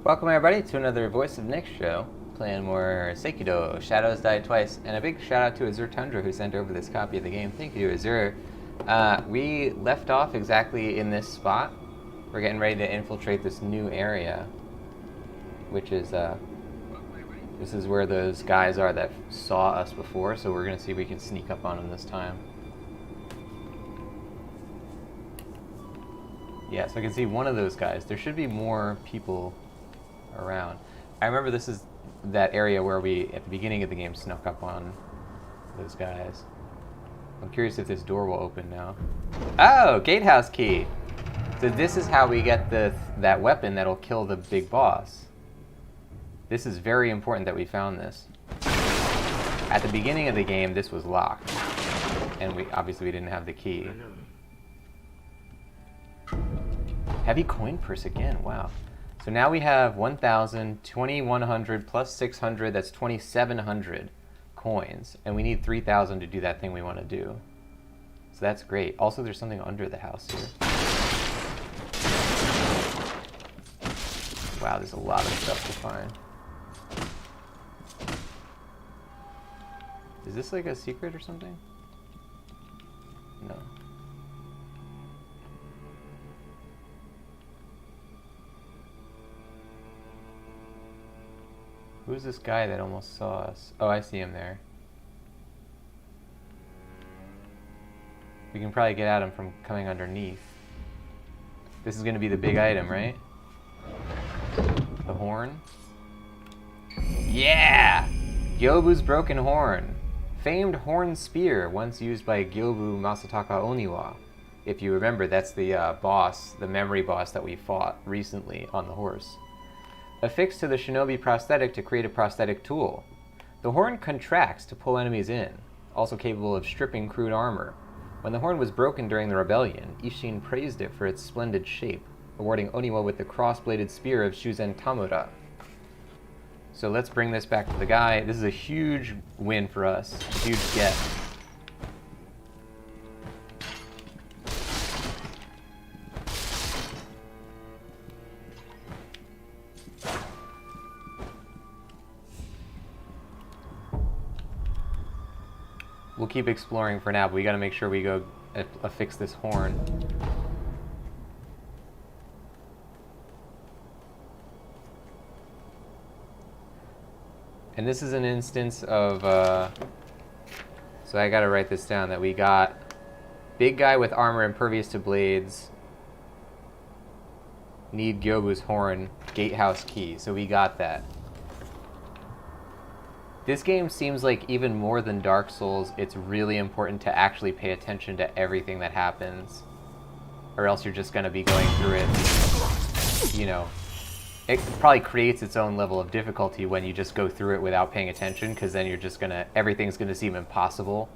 Welcome everybody to another Voice of Nick show, playing more Sekiro, Shadows Die Twice, and a big shout out to Azur Tundra who sent over this copy of the game. Thank you, Azur. We left off exactly in this spot. We're getting ready to infiltrate this new area, which is, this is where those guys are that saw us before, so we're going to see if we can sneak up on them this time. Yeah, so I can see one of those guys. There should be more people around. I remember this is that area where we, at the beginning of the game, snuck up on those guys. I'm curious if this door will open now. Oh, gatehouse key! So this is how we get that weapon that'll kill the big boss. This is very important that we found this. At the beginning of the game, this was locked. And obviously we didn't have the key. Heavy coin purse again, wow. So now we have 1,000, 2,100 plus 600, that's 2,700 coins. And we need 3,000 to do that thing we want to do. So that's great. Also, there's something under the house here. Wow, there's a lot of stuff to find. Is this like a secret or something? No. Who's this guy that almost saw us? Oh, I see him there. We can probably get at him from coming underneath. This is going to be the big item, right? The horn? Yeah! Gyobu's broken horn. Famed horn spear, once used by Gyobu Masataka Oniwa. If you remember, that's the boss, the memory boss that we fought recently on the horse. Affixed to the shinobi prosthetic to create a prosthetic tool. The horn contracts to pull enemies in, also capable of stripping crude armor. When the horn was broken during the rebellion, Isshin praised it for its splendid shape, awarding Oniwa with the cross-bladed spear of Shuzen Tamura. So let's bring this back to the guy. This is a huge win for us, a huge get. We'll keep exploring for now, but we gotta make sure we go affix this horn. And this is an instance of, so I gotta write this down, that we got big guy with armor impervious to blades, need Gyobu's horn, gatehouse key, so we got that. This game seems like even more than Dark Souls, it's really important to actually pay attention to everything that happens. Or else you're just going to be going through it, you know. It probably creates its own level of difficulty when you just go through it without paying attention, because then you're just going to, everything's going to seem impossible.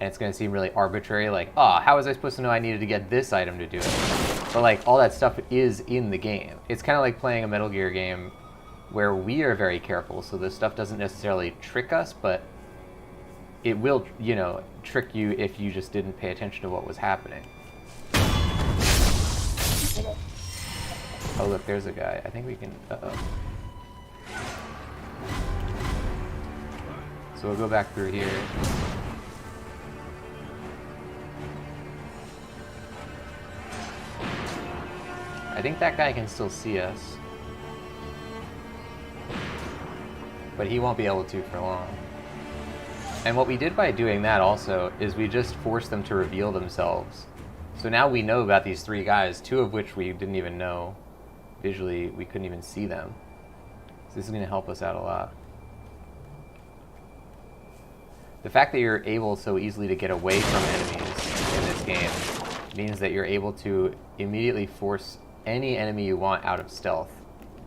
And it's going to seem really arbitrary, like, oh, how was I supposed to know I needed to get this item to do it? But like, all that stuff is in the game. It's kind of like playing a Metal Gear game where we are very careful, so this stuff doesn't necessarily trick us, but it will, you know, trick you if you just didn't pay attention to what was happening. Oh look, there's a guy. I think we can, uh-oh. So we'll go back through here. I think that guy can still see us. But he won't be able to for long. And what we did by doing that also is we just forced them to reveal themselves. So now we know about these three guys, two of which we didn't even know. Visually, we couldn't even see them. So this is going to help us out a lot. The fact that you're able so easily to get away from enemies in this game means that you're able to immediately force any enemy you want out of stealth,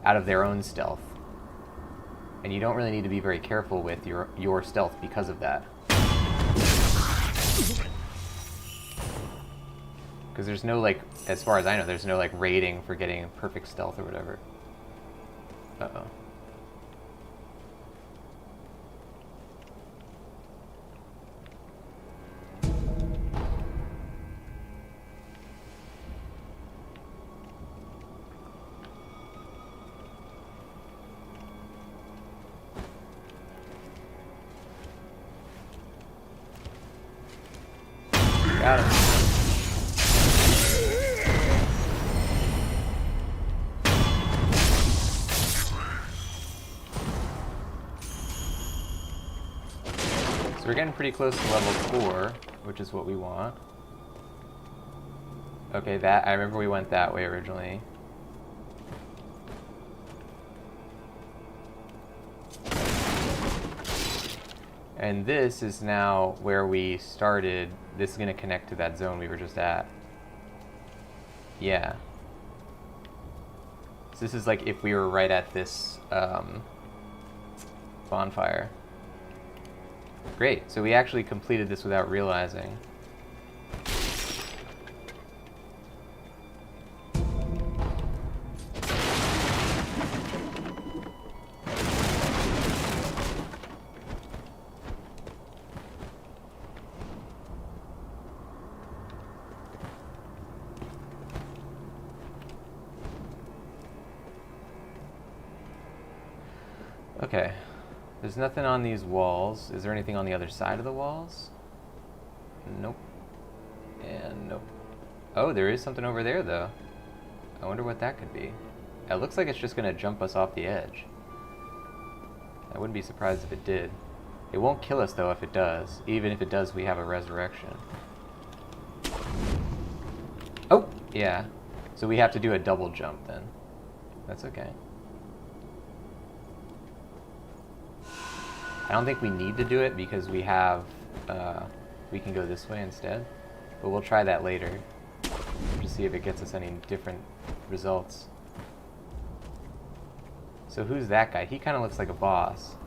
out of their own stealth. And you don't really need to be very careful with your stealth because of that. Because there's no, like, as far as I know, there's no, like, rating for getting perfect stealth or whatever. Uh-oh. we're getting pretty close to level 4, which is what we want. Okay, that I remember we went that way originally. And this is now where we started. This is going to connect to that zone we were just at. Yeah. So this is like if we were right at this bonfire. Great, so we actually completed this without realizing. Okay, there's nothing on these walls. Is there anything on the other side of the walls? Nope. And nope. Oh, there is something over there, though. I wonder what that could be. It looks like it's just going to jump us off the edge. I wouldn't be surprised if it did. It won't kill us, though, if it does. Even if it does, we have a resurrection. Oh, yeah. So we have to do a double jump, then. That's okay. I don't think we need to do it because we have, we can go this way instead. But we'll try that later to see if it gets us any different results. So who's that guy? He kind of looks like a boss.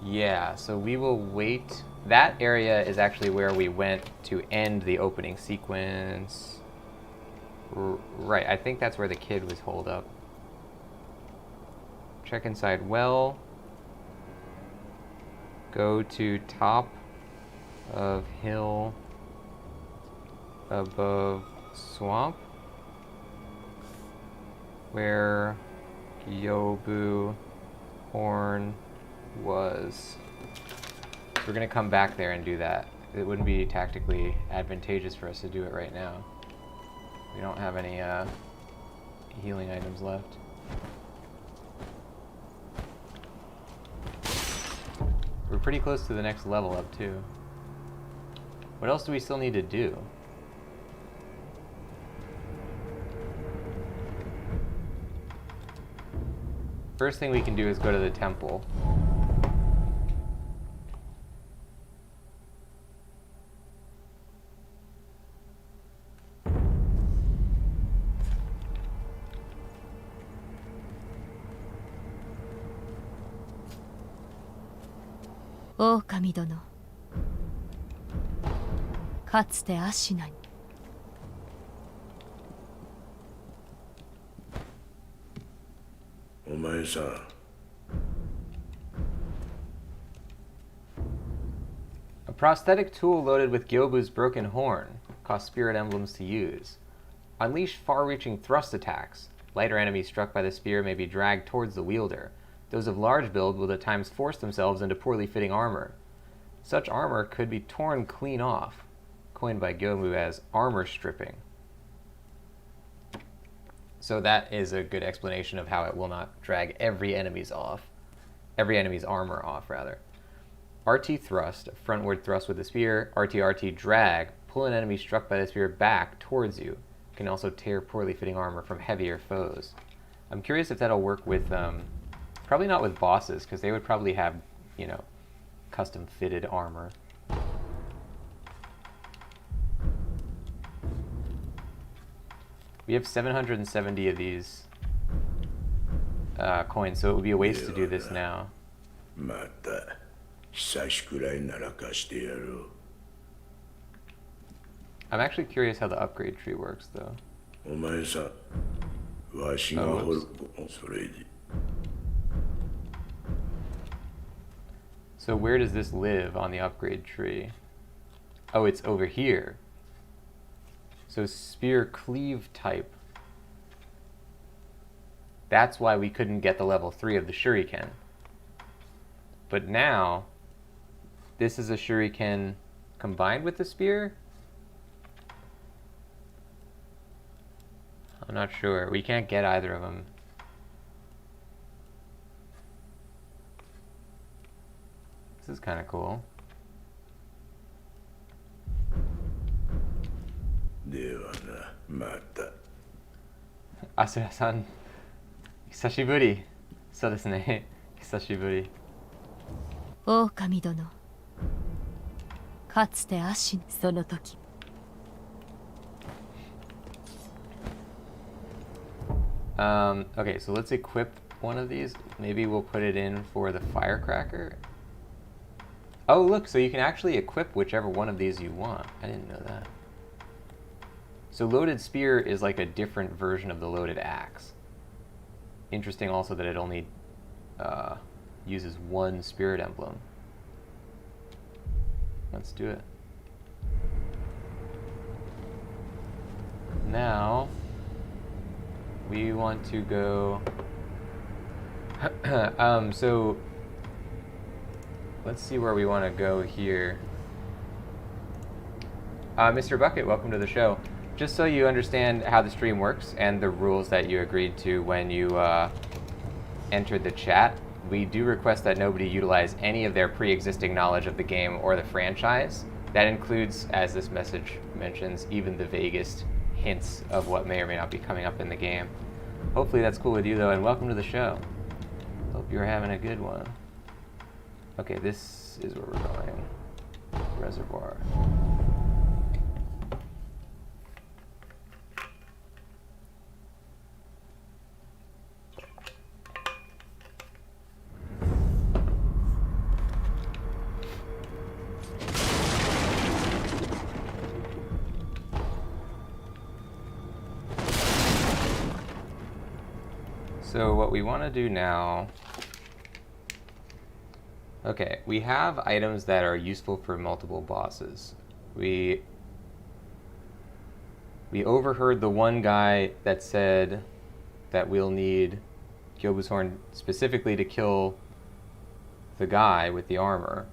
Yeah, so we will wait. That area is actually where we went to end the opening sequence. Right, I think that's where the kid was holed up. Check inside well. Go to top of hill above swamp, where Gyobu horn was. So we're gonna come back there and do that. It wouldn't be tactically advantageous for us to do it right now. We don't have any healing items left. We're pretty close to the next level up too. What else do we still need to do? First thing we can do is go to the temple.狼殿、かつてアシナに。お前さ。A prosthetic tool loaded with Gyobu's broken horn costs spirit emblems to use. Unleash far-reaching thrust attacks. Lighter enemies struck by the spear may be dragged towards the wielder. Those of large build will at times force themselves into poorly fitting armor. Such armor could be torn clean off, coined by Gyobu as armor stripping. So that is a good explanation of how it will not drag every enemy's armor off, rather. RT thrust, frontward thrust with the spear. RT drag, pull an enemy struck by the spear back towards you. Can also tear poorly fitting armor from heavier foes. I'm curious if that'll work with probably not with bosses, because they would probably have, you know, custom-fitted armor. We have 770 of these coins, so it would be a waste to do this now. I'm actually curious how the upgrade tree works, though. So where does this live on the upgrade tree? Oh, it's over here. So spear cleave type. That's why we couldn't get the level 3 of the shuriken. But now, this is a shuriken combined with the spear? I'm not sure. We can't get either of them. This is kind of cool. ではな、また。アスラさん、久しぶり。そうですね。久しぶり。狼殿、かつて足その時。Okay, so let's equip one of these. Maybe we'll put it in for the firecracker. Oh, look, so you can actually equip whichever one of these you want. I didn't know that. So loaded spear is like a different version of the loaded axe. Interesting also that it only uses one spirit emblem. Let's do it. Now, we want to go... so let's see where we want to go here. Mr. Bucket, welcome to the show. Just so you understand how the stream works and the rules that you agreed to when you entered the chat, we do request that nobody utilize any of their pre-existing knowledge of the game or the franchise. That includes, as this message mentions, even the vaguest hints of what may or may not be coming up in the game. Hopefully that's cool with you, though, and welcome to the show. Hope you're having a good one. Okay, this is where we're going. Reservoir. So what we want to do now... Okay, we have items that are useful for multiple bosses. We overheard the one guy that said that we'll need Kyobu's Horn specifically to kill the guy with the armor.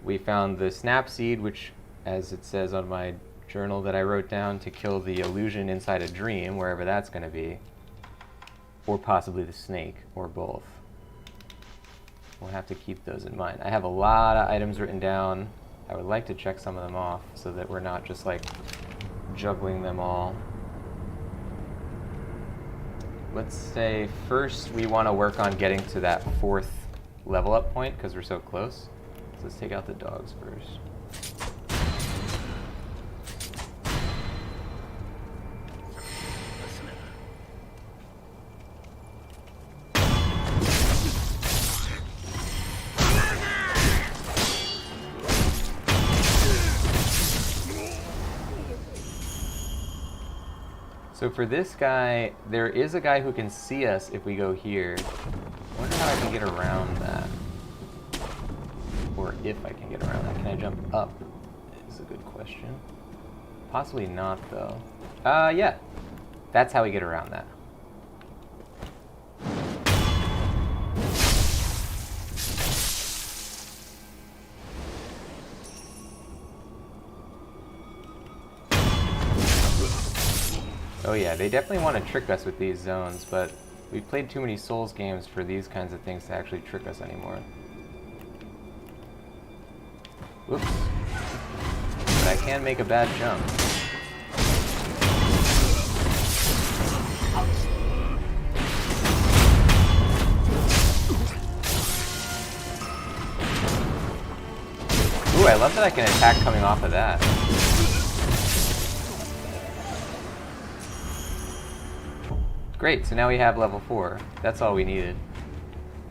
We found the snap seed, which, as it says on my journal that I wrote down, to kill the illusion inside a dream, wherever that's going to be. Or possibly the snake, or both. We'll have to keep those in mind. I have a lot of items written down. I would like to check some of them off so that we're not just like juggling them all. Let's say first we want to work on getting to that 4th level up point because we're so close. So let's take out the dogs first. So for this guy, there is a guy who can see us if we go here. I wonder how I can get around that. Or if I can get around that. Can I jump up? Is a good question. Possibly not, though. Yeah. That's how we get around that. Oh yeah, they definitely want to trick us with these zones, but we've played too many Souls games for these kinds of things to actually trick us anymore. Whoops. But I can make a bad jump. Ooh, I love that I can attack coming off of that. Great, so now we have level 4. That's all we needed.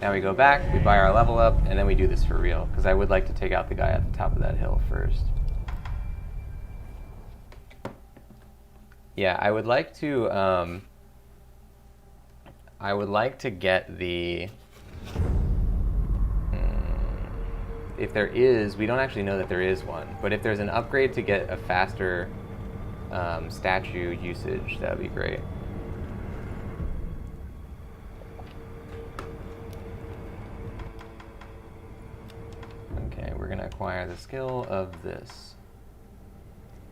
Now we go back, we buy our level up, and then we do this for real, because I would like to take out the guy at the top of that hill first. Yeah, I would like to get the... if there is, we don't actually know that there is one, but if there's an upgrade to get a faster statue usage, that would be great. Okay, we're going to acquire the skill of this.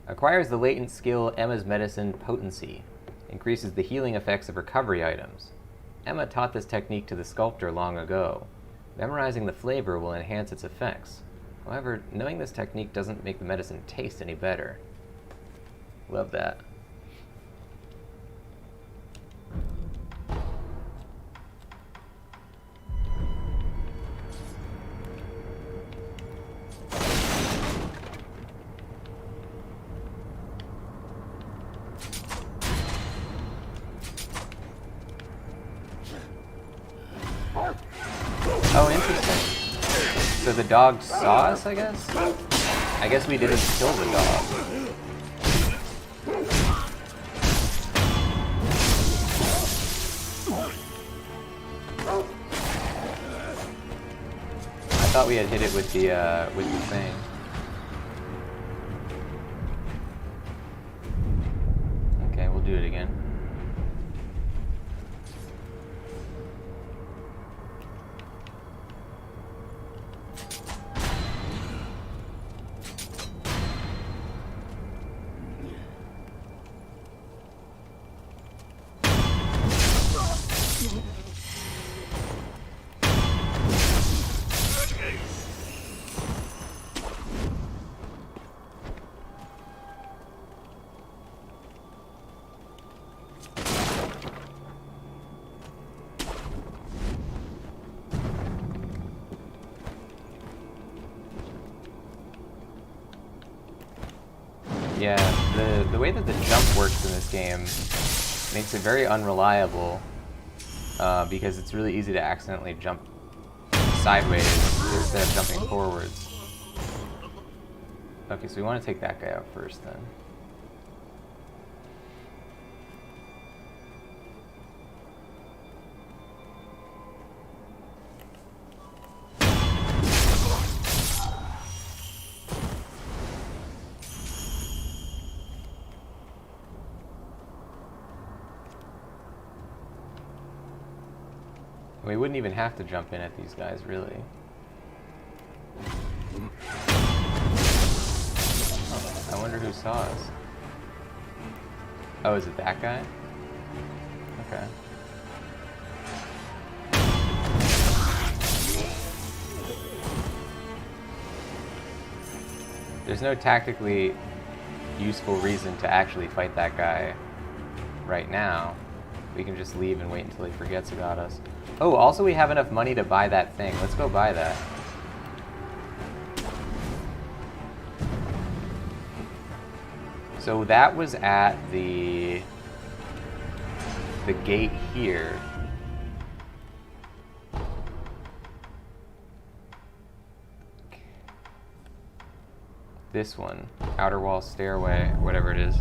Acquires the latent skill Emma's Medicine Potency. Increases the healing effects of recovery items. Emma taught this technique to the sculptor long ago. Memorizing the flavor will enhance its effects. However, knowing this technique doesn't make the medicine taste any better. Love that. Oh, interesting. So the dog saw us, I guess? I guess we didn't kill the dog. I thought we had hit it with the thing. Okay, we'll do it again. Yeah, the way that the jump works in this game makes it very unreliable because it's really easy to accidentally jump sideways instead of jumping forwards. Okay, so we want to take that guy out first then. We wouldn't even have to jump in at these guys, really. Oh, I wonder who saw us. Oh, is it that guy? Okay. There's no tactically useful reason to actually fight that guy right now. We can just leave and wait until he forgets about us. Oh, also we have enough money to buy that thing. Let's go buy that. So that was at the gate here. This one, outer wall stairway, whatever it is.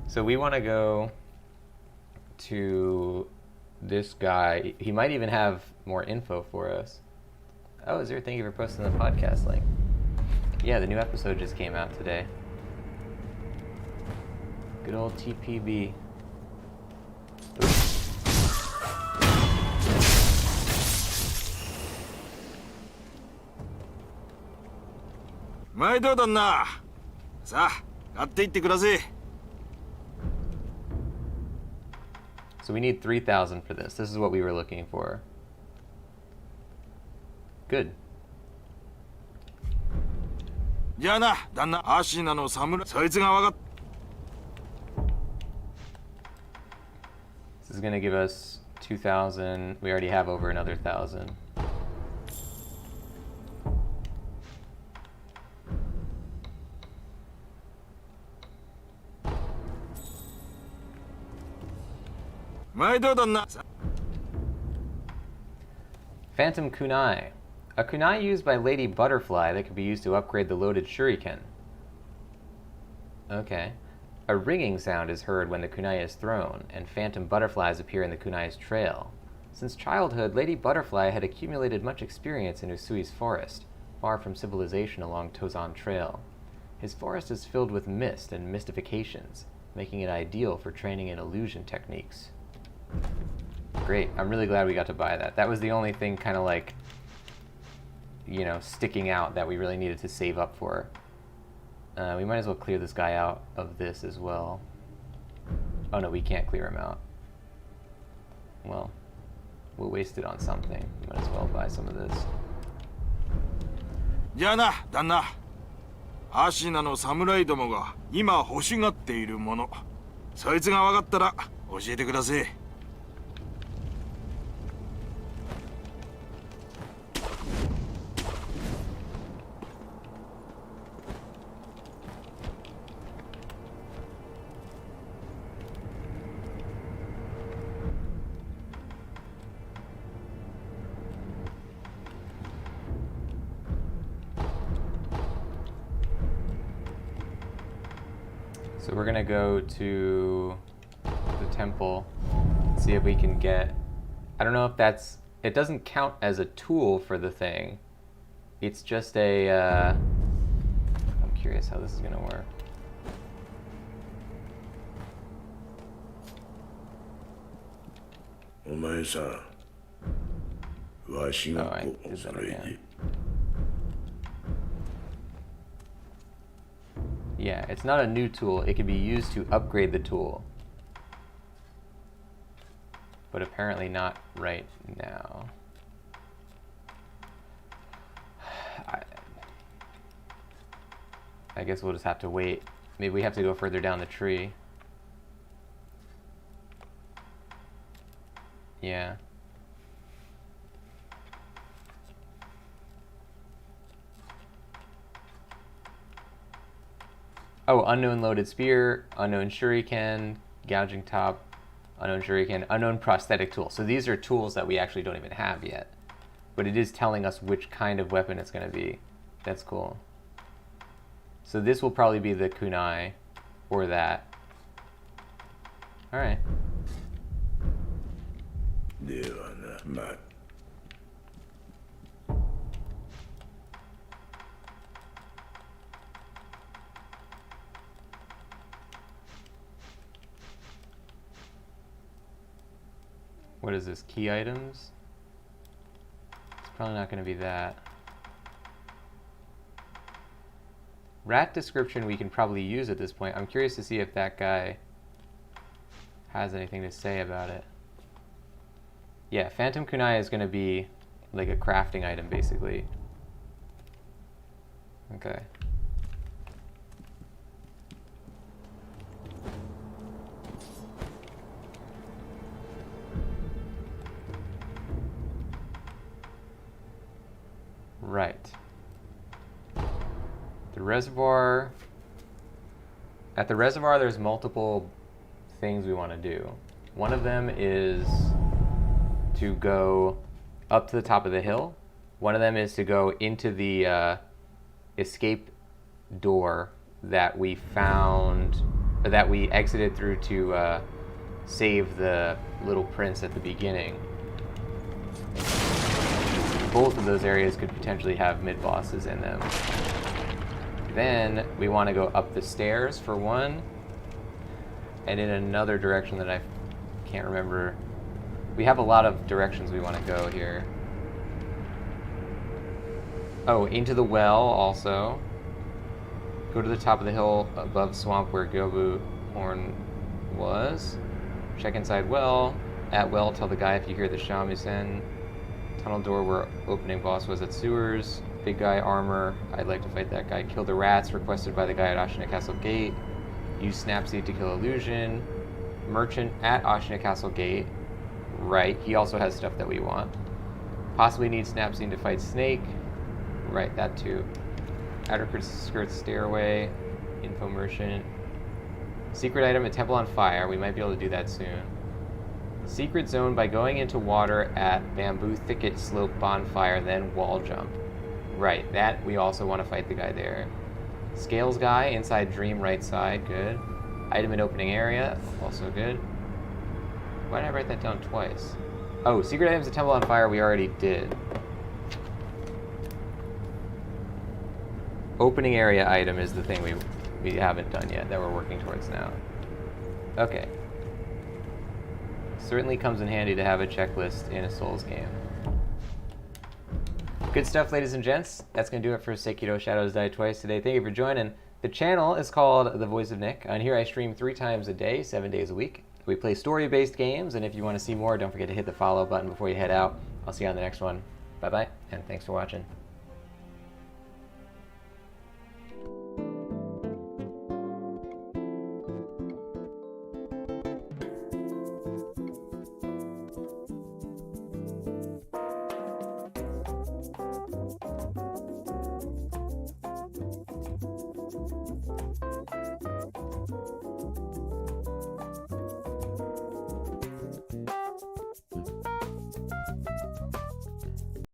So we want to go to this guy. He might even have more info for us. Oh, Azir, thank you for posting the podcast link. Yeah, the new episode just came out today. Good old TPB. Oops. 毎度旦那。さあ、買っていってください。 So we need 3,000 for this. This is what we were looking for. Good. じゃあな、旦那。アシナの侍。そいつがわかっ。 This is going to give us 2,000. We already have over another 1,000. Phantom Kunai. A kunai used by Lady Butterfly that can be used to upgrade the loaded shuriken. Okay. A ringing sound is heard when the kunai is thrown, and phantom butterflies appear in the kunai's trail. Since childhood, Lady Butterfly had accumulated much experience in Usui's forest, far from civilization along Tozan Trail. His forest is filled with mist and mystifications, making it ideal for training in illusion techniques. Great. I'm really glad we got to buy that. That was the only thing kind of like, you know, sticking out that we really needed to save up for. We might as well clear this guy out of this as well. Oh no, we can't clear him out. Well, We'll waste it on something. Might as well buy some of this. じゃあな旦那アシナの侍どもが今欲しがっているものそいつが分かったら教えてください So we're gonna go to the temple, see if we can get, I don't know if that's, it doesn't count as a tool for the thing. It's just a, I'm curious how this is gonna work. Oh, I did that again. Yeah, it's not a new tool. It can be used to upgrade the tool. But apparently not right now. I guess we'll just have to wait. Maybe we have to go further down the tree. Yeah. Oh, unknown loaded spear, unknown shuriken, gouging top, unknown shuriken, unknown prosthetic tool. So these are tools that we actually don't even have yet. But it is telling us which kind of weapon it's going to be. That's cool. So this will probably be the kunai, or that. Alright. What is this? Key items? It's probably not going to be that. Rat description we can probably use at this point. I'm curious to see if that guy has anything to say about it. Yeah, Phantom Kunai is going to be like a crafting item, basically. Okay. Right. The reservoir. At the reservoir, there's multiple things we want to do. One of them is to go up to the top of the hill. One of them is to go into the escape door that we found, that we exited through to save the little prince at the beginning. Both of those areas could potentially have mid-bosses in them. Then we want to go up the stairs for one, and in another direction that I can't remember. We have a lot of directions we want to go here. Oh, into the well also. Go to the top of the hill above swamp where Gobu Horn was. Check inside well. At well, tell the guy if you hear the shamisen. Tunnel door where opening boss was at sewers. Big guy armor. I'd like to fight that guy. Kill the rats requested by the guy at Ashina Castle Gate. Use Snapseed to kill illusion. Merchant at Ashina Castle Gate. Right. He also has stuff that we want. Possibly need Snapseed to fight Snake. Right, that too. Outer Skirts Stairway. Info Merchant. Secret item, a temple on fire. We might be able to do that soon. Secret zone by going into water at Bamboo Thicket Slope Bonfire, then wall jump. Right, that we also want to fight the guy there. Scales guy, inside Dream right side, good. Item in opening area, also good. Why did I write that down twice? Oh, secret items at Temple on Fire we already did. Opening area item is the thing we haven't done yet, that we're working towards now. Okay. Certainly comes in handy to have a checklist in a Souls game. Good stuff, ladies and gents. That's going to do it for Sekiro Shadows Die Twice today. Thank you for joining. The channel is called The Voice of Nick. On here I stream 3 times a day, 7 days a week. We play story-based games, and if you want to see more, don't forget to hit the follow button before you head out. I'll see you on the next one. Bye-bye, and thanks for watching.